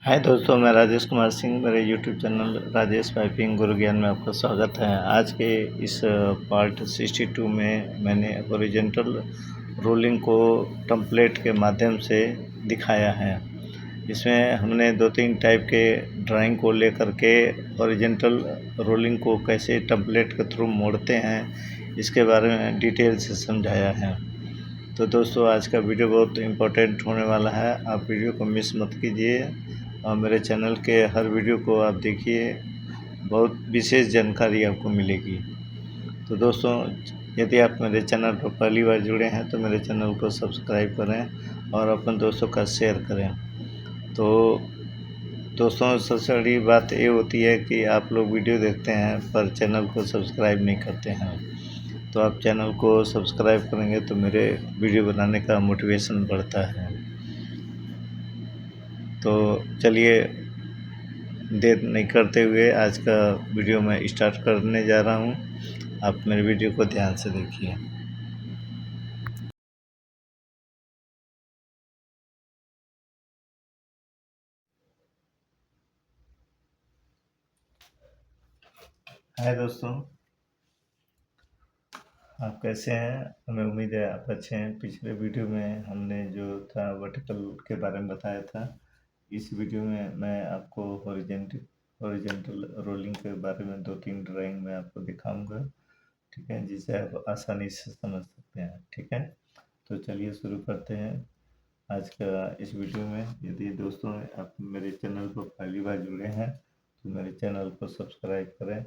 हाय दोस्तों, मैं राजेश कुमार सिंह। मेरे यूट्यूब चैनल राजेश पाइपिंग गुरु ज्ञान में आपका स्वागत है। आज के इस पार्ट 62 में मैंने हॉरिजॉन्टल रोलिंग को टेम्पलेट के माध्यम से दिखाया है। इसमें हमने 2-3 टाइप के ड्राइंग को लेकर के हॉरिजॉन्टल रोलिंग को कैसे टेम्पलेट के थ्रू मोड़ते हैं, इसके बारे में डिटेल से समझाया है। तो दोस्तों, आज का वीडियो बहुत इम्पोर्टेंट होने वाला है। आप वीडियो को मिस मत कीजिए और मेरे चैनल के हर वीडियो को आप देखिए, बहुत विशेष जानकारी आपको मिलेगी। तो दोस्तों, यदि आप मेरे चैनल पर पहली बार जुड़े हैं तो मेरे चैनल को सब्सक्राइब करें और अपने दोस्तों का शेयर करें। तो दोस्तों, सबसे बड़ी बात ये होती है कि आप लोग वीडियो देखते हैं पर चैनल को सब्सक्राइब नहीं करते हैं। तो आप चैनल को सब्सक्राइब करेंगे तो मेरे वीडियो बनाने का मोटिवेशन बढ़ता है। तो चलिए, देर नहीं करते हुए आज का वीडियो मैं स्टार्ट करने जा रहा हूँ। आप मेरे वीडियो को ध्यान से देखिए। हाय दोस्तों, आप कैसे हैं? हमें उम्मीद है आप अच्छे हैं। पिछले वीडियो में हमने जो था वर्टिकल के बारे में बताया था। इस वीडियो में मैं आपको हॉरिजॉन्टल रोलिंग के बारे में 2-3 ड्राइंग मैं आपको दिखाऊंगा, ठीक है, जिसे आप आसानी से समझ सकते हैं। ठीक है, तो चलिए शुरू करते हैं आज का इस वीडियो में। यदि दोस्तों आप मेरे चैनल पर पहली बार जुड़े हैं तो मेरे चैनल को सब्सक्राइब करें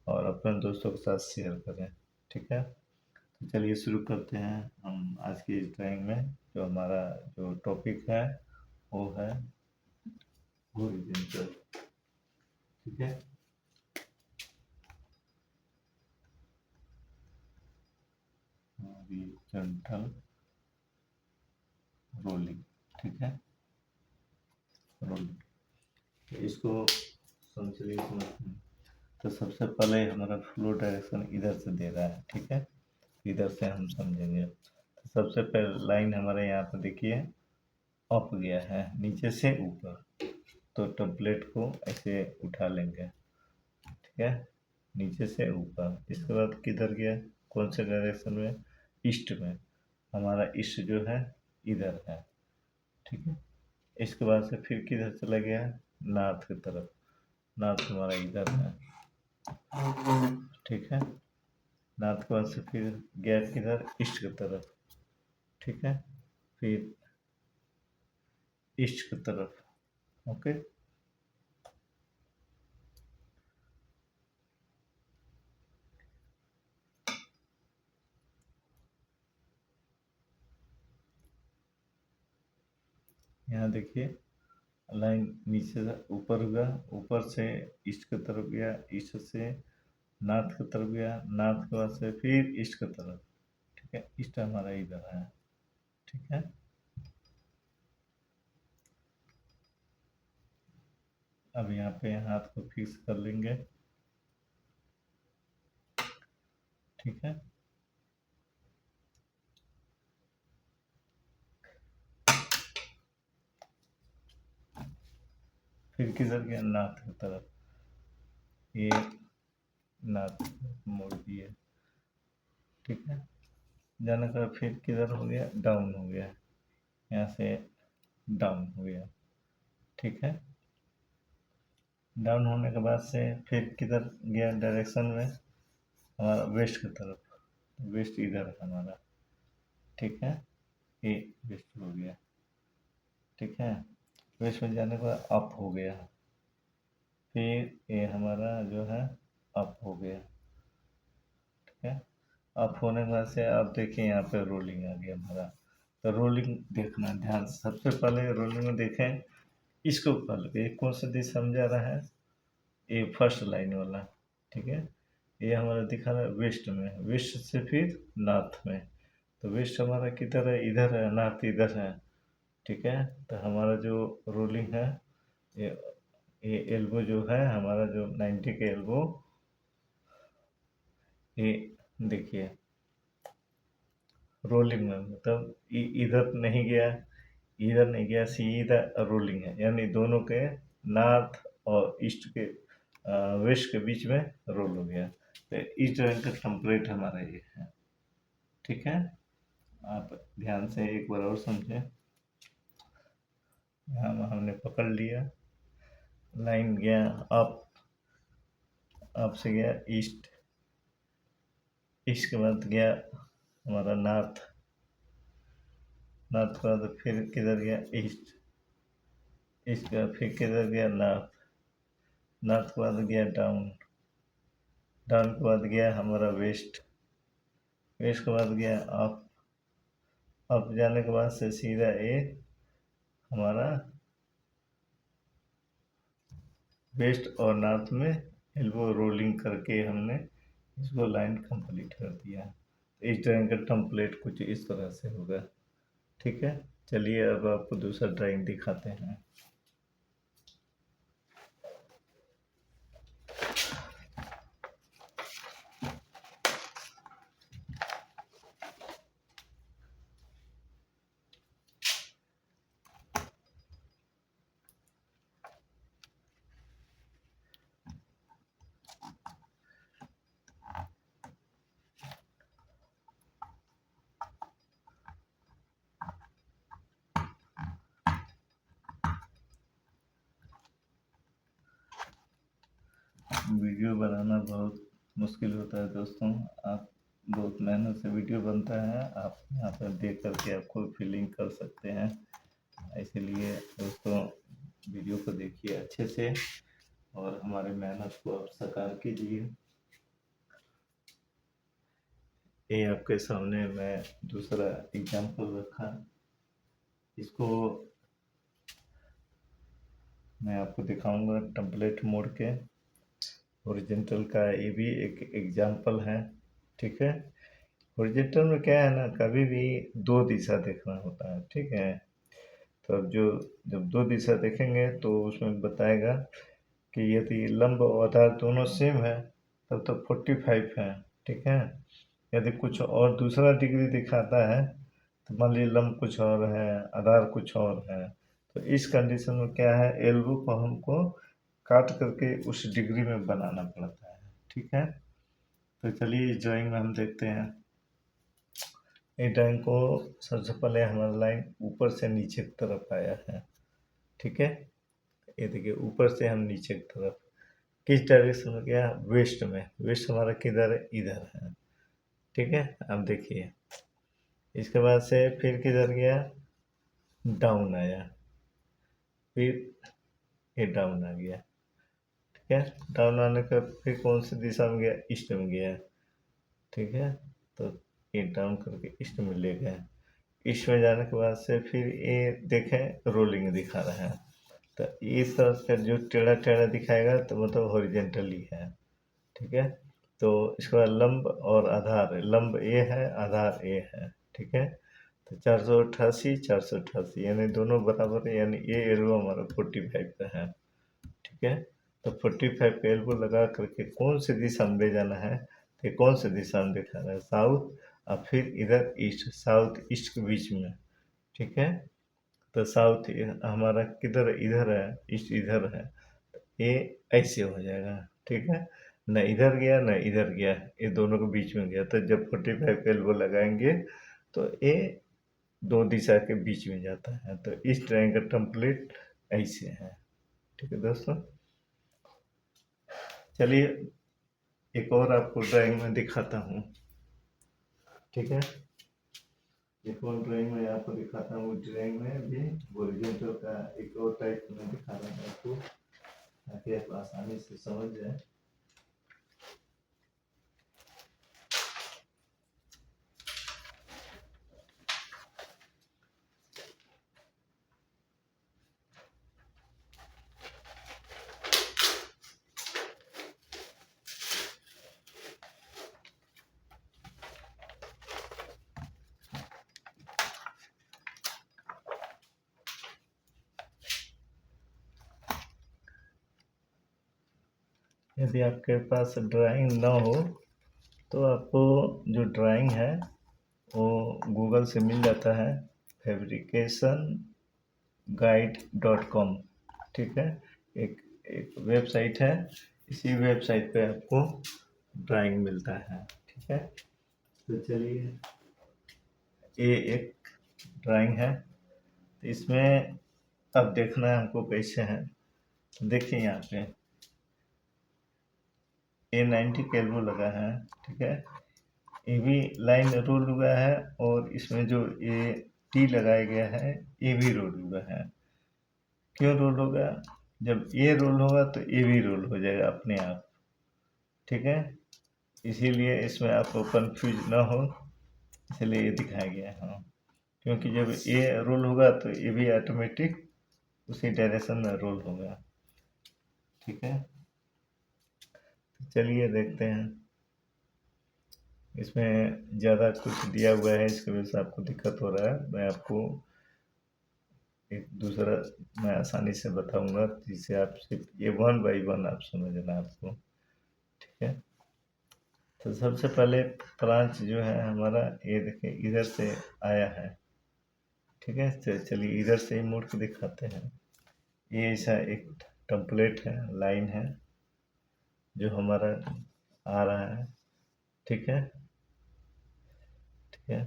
और अपने दोस्तों के साथ शेयर करें। ठीक है, तो चलिए शुरू करते हैं हम आज की इस ड्राइंग में। जो हमारा जो टॉपिक है वो है हॉरिजॉन्टल। ठीक है, हॉरिजॉन्टल रोलिंग। ठीक है, रोलिंग, तो इसको समझिए। तो सबसे पहले हमारा फ्लो डायरेक्शन इधर से दे रहा है। ठीक है, इधर से हम समझेंगे। तो सबसे पहले लाइन हमारे यहाँ पर देखिए अप गया है, नीचे से ऊपर। तो टेम्पलेट को ऐसे उठा लेंगे। ठीक है, नीचे से ऊपर। इसके बाद किधर गया, कौन से डायरेक्शन में? ईस्ट में। हमारा ईस्ट जो है इधर है। ठीक है, इसके बाद से फिर किधर चला गया? नॉर्थ की तरफ। नॉर्थ हमारा इधर है। ठीक है, नॉर्थ के बाद से फिर गया किधर? ईस्ट की तरफ। ठीक है, फिर ईस्ट की तरफ। ओके, यहाँ देखिए लाइन नीचे से ऊपर हुआ, ऊपर से ईस्ट की तरफ गया, ईस्ट से नॉर्थ की तरफ गया, नॉर्थ के बाद से फिर ईस्ट की तरफ। ठीक है, ईस्ट हमारा इधर है। ठीक है, अब यहाँ पे हाथ को फिक्स कर लेंगे। ठीक है, फिर किधर गया? नॉर्थ की तरफ। ये नॉर्थ मोड़ दिए। ठीक है, जाने का फिर किधर हो गया? डाउन हो गया, यहाँ से डाउन हो गया। ठीक है, डाउन होने के बाद से फिर किधर गया डायरेक्शन में? हमारा वेस्ट की तरफ। वेस्ट इधर है हमारा। ठीक है, ये वेस्ट हो गया। ठीक है, वेस्ट में जाने के बाद अप हो गया। फिर ये हमारा जो है अप हो गया। ठीक है, अप होने के बाद से आप देखिए यहाँ पे रोलिंग आ गया हमारा। तो रोलिंग देखना ध्यान से। सबसे पहले रोलिंग में देखें, इसको पहले ये कौन सा दिशा में जा रहा है? ये फर्स्ट लाइन वाला। ठीक है, ये हमारा दिखा रहा है वेस्ट में, वेस्ट से फिर नॉर्थ में। तो वेस्ट हमारा किधर है? इधर है। नॉर्थ इधर है। ठीक है, तो हमारा जो रोलिंग है, ये ये एल्बो जो है हमारा, जो 90 के एल्बो, ये देखिए रोलिंग में, मतलब इधर नहीं गया, इधर नहीं गया, सीधा रोलिंग है, यानी दोनों के नॉर्थ और ईस्ट के वेस्ट के बीच में रोल हो गया। तो इस ड्राइंग का टेम्पलेट हमारा ये है। ठीक है, आप ध्यान से एक बार और समझें। यहाँ हमने पकड़ लिया, लाइन गया अप, अप से गया ईस्ट, ईस्ट के बाद गया हमारा नॉर्थ, नॉर्थ के बाद फिर किधर गया ईस्ट, ईस्ट के बाद फिर किधर गया नॉर्थ, नॉर्थ के बाद गया डाउन, डाउन के बाद गया हमारा वेस्ट, वेस्ट के बाद गया अप, अप जाने के बाद से सीधा ये हमारा वेस्ट और नॉर्थ में एल्बो रोलिंग करके हमने इसको लाइन कंप्लीट कर दिया। इस ड्राइंग का टेम्पलेट कुछ इस तरह से होगा। ठीक है, चलिए अब आपको दूसरा ड्राइंग दिखाते हैं। वीडियो बनाना बहुत मुश्किल होता है दोस्तों, आप बहुत मेहनत से वीडियो बनता है, आप यहाँ पर देख करके आपको फीलिंग कर सकते हैं। इसीलिए दोस्तों वीडियो को देखिए अच्छे से और हमारे मेहनत को आप साकार कीजिए। ये आपके सामने मैं दूसरा एग्जाम्पल रखा, इसको मैं आपको दिखाऊंगा टेम्पलेट मोड के। हॉरिजॉन्टल का ये भी एक एग्जाम्पल है। ठीक है, हॉरिजॉन्टल में क्या है ना, कभी भी दो दिशा देखना होता है। ठीक है, तो अब जब दो दिशा देखेंगे तो उसमें बताएगा कि यदि लंब और आधार दोनों सेम है तब तो 45 है। ठीक है, यदि कुछ और दूसरा डिग्री दिखाता है तो मान लीजिए लंब कुछ और है, आधार कुछ और है, तो इस कंडीशन में क्या है, एल्बो को हमको काट करके उस डिग्री में बनाना पड़ता है। ठीक है, तो चलिए इस ड्राइंग में हम देखते हैं। इस ड्राइंग को सबसे पहले हमारा लाइन ऊपर से नीचे की तरफ आया है। ठीक है, ये देखिए ऊपर से हम नीचे की तरफ, किस डायरेक्शन में गया, वेस्ट में, वेस्ट हमारा किधर है, इधर है। ठीक है, अब देखिए इसके बाद से फिर किधर गया, डाउन आया, फिर ये डाउन आ गया। ठीक है, डाउन आने का फिर कौन सी दिशा में गया, ईस्ट में गया। ठीक है, तो ये डाउन करके ईस्ट में ले गए, ईस्ट में जाने के बाद से फिर ये देखें रोलिंग दिखा रहा है, तो इस तरफ का जो टेढ़ा टेढ़ा दिखाएगा तो मतलब हॉरिजॉन्टली है। ठीक है, तो इसके बाद लंब और आधार, लंब ए है, आधार ए है। ठीक है, तो 488 488 यानी दोनों बराबर है, यानी ये एल्बो हमारा 45 का है। ठीक है, तो 45 का एल्बो लगा करके कौन सी दिशा में ले जाना है, तो कौन सी दिशा में दिखा रहा है, साउथ, और फिर इधर ईस्ट, साउथ ईस्ट के बीच में। ठीक है, तो साउथ हमारा किधर, इधर है, ईस्ट इधर है, ये ऐसे हो जाएगा। ठीक है, न इधर गया न इधर गया, ये दोनों के बीच में गया, तो जब 45 एल्बो लगाएंगे तो ये दो दिशा के बीच में जाता है। तो इस ड्राइंग का टेम्पलेट ऐसे है। ठीक है दोस्तों, चलिए एक और आपको ड्राइंग में दिखाता हूँ। ठीक है, एक और ड्राइंग में आपको दिखाता हूँ। ड्राइंग में भी हॉरिजॉन्टल का एक और टाइप में दिखा रहा हूँ आपको, ताकि आप आसानी से समझ जाए। यदि आपके पास ड्राइंग ना हो तो आपको जो ड्राइंग है वो गूगल से मिल जाता है, फैब्रिकेशन guide.com, ठीक है। एक एक वेबसाइट है, इसी वेबसाइट पे आपको ड्राइंग मिलता है, ठीक है। तो चलिए, ये एक ड्राइंग है, तो इसमें अब देखना है हमको कैसे है। तो देखिए यहाँ पे A90 कैल्वो लगा है, ठीक है। ये भी लाइन रोल हुआ है, और इसमें जो ये टी लगाया गया है ये भी रोल हुआ है। क्यों रोल होगा? जब ये रोल होगा तो ये भी रोल हो जाएगा अपने आप, ठीक है। इसीलिए इसमें आपको कंफ्यूज ना हो, इसलिए ये दिखाया गया है। हाँ, क्योंकि जब ये रोल होगा तो ये भी ऑटोमेटिक उसी डायरेक्शन में रोल होगा, ठीक है। चलिए देखते हैं। इसमें ज़्यादा कुछ दिया हुआ है, इसकी वजह से आपको दिक्कत हो रहा है। मैं आपको एक दूसरा मैं आसानी से बताऊंगा, जिससे आप सिर्फ ये 1 बाई 1 आप समझना आपको, ठीक है। तो सबसे पहले ब्रांच जो है हमारा, ये देखिए इधर से आया है, ठीक है। तो चलिए इधर से ही मोड़ के दिखाते हैं। ये ऐसा एक टेम्पलेट है, लाइन है जो हमारा आ रहा है, ठीक है, ठीक है।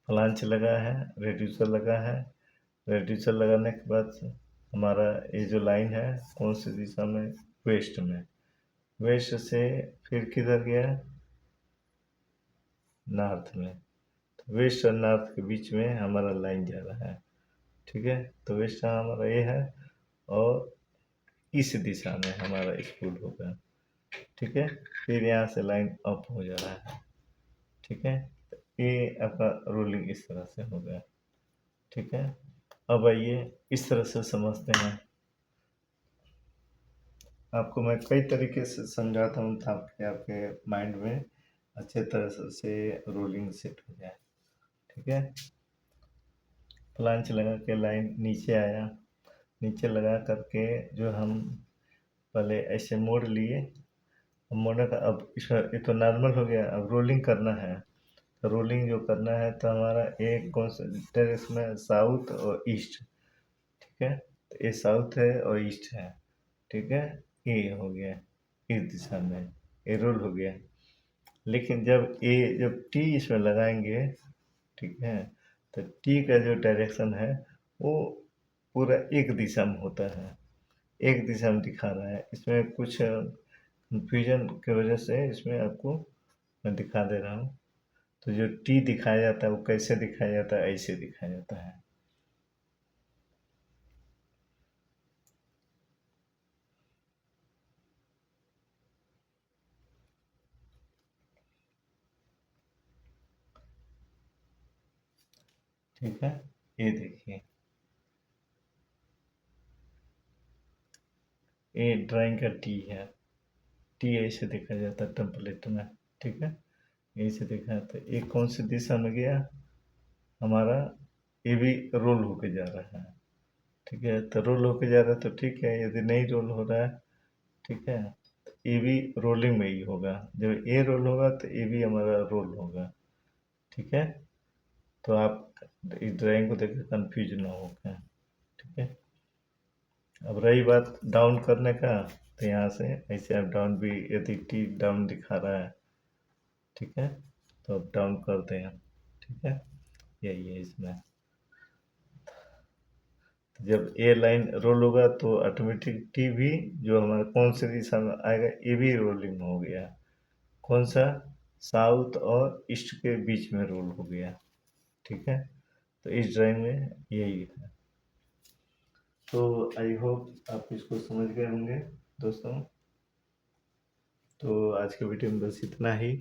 फ्लांच लगा है, रेड्यूसर लगा है। रेड्यूसर लगाने के बाद हमारा ये जो लाइन है कौन सी दिशा में? वेस्ट में। वेस्ट से फिर किधर गया? नॉर्थ में। तो वेस्ट और नॉर्थ के बीच में हमारा लाइन जा रहा है, ठीक है। तो वेस्ट हमारा ये है, और इस दिशा में हमारा स्कूल होगा, ठीक है। फिर यहाँ से लाइन अप हो जा रहा है, ठीक है। तो ये आपका रोलिंग इस तरह से हो गया, ठीक है। अब आइए इस तरह से समझते हैं। आपको मैं कई तरीके से समझाता हूँ ताकि आपके माइंड में अच्छे तरह से रोलिंग सेट हो जाए, ठीक है। फ्लांच लगा के लाइन नीचे आया, नीचे लगा करके जो हम पहले ऐसे मोड़ लिए, अब मोड़ने का, अब इसका ये तो नॉर्मल हो गया। अब रोलिंग करना है, तो रोलिंग जो करना है तो हमारा एक कौन सा डायरेक्शन में? साउथ और ईस्ट, ठीक है। तो ये साउथ है और ईस्ट है, ठीक है। ये हो गया इस दिशा में, ये रोल हो गया। लेकिन जब टी इसमें लगाएंगे, ठीक है, तो टी का जो डायरेक्शन है वो पूरा एक दिशा में होता है, एक दिशा में दिखा रहा है। इसमें कुछ कंफ्यूजन की वजह से इसमें आपको मैं दिखा दे रहा हूँ। तो जो टी दिखाया जाता है वो कैसे दिखाया जाता है? ऐसे दिखाया जाता है, ठीक है। ये देखिए, ये ड्राइंग का टी है। टी ऐसे देखा जाता है टेम्पलेट में, ठीक है। ऐसे देखा जाता है। ये कौन सी दिशा में गया हमारा? ये भी रोल होके जा रहा है, ठीक है। तो रोल होके जा रहा है तो ठीक है। यदि नहीं रोल हो रहा है, ठीक है, तो ये भी रोलिंग में ही होगा। जब ये रोल होगा तो ये भी हमारा रोल होगा, ठीक है। तो आप इस ड्राइंग को देखकर कंफ्यूज ना हो गए, ठीक है। अब रही बात डाउन करने का, तो यहाँ से ऐसे आप डाउन भी, यदि टी डाउन दिखा रहा है, ठीक है, तो अब डाउन करते हैं, ठीक है। यही है इसमें। तो जब ये लाइन रोल होगा तो ऑटोमेटिक टी भी जो हमारा कौन सी दिशा में आएगा, ये भी रोलिंग हो गया। कौन सा? साउथ और ईस्ट के बीच में रोल हो गया, ठीक है। तो इस ड्राइंग में यही है। तो आई होप आप इसको समझ गए होंगे दोस्तों। तो आज के वीडियो में बस इतना ही।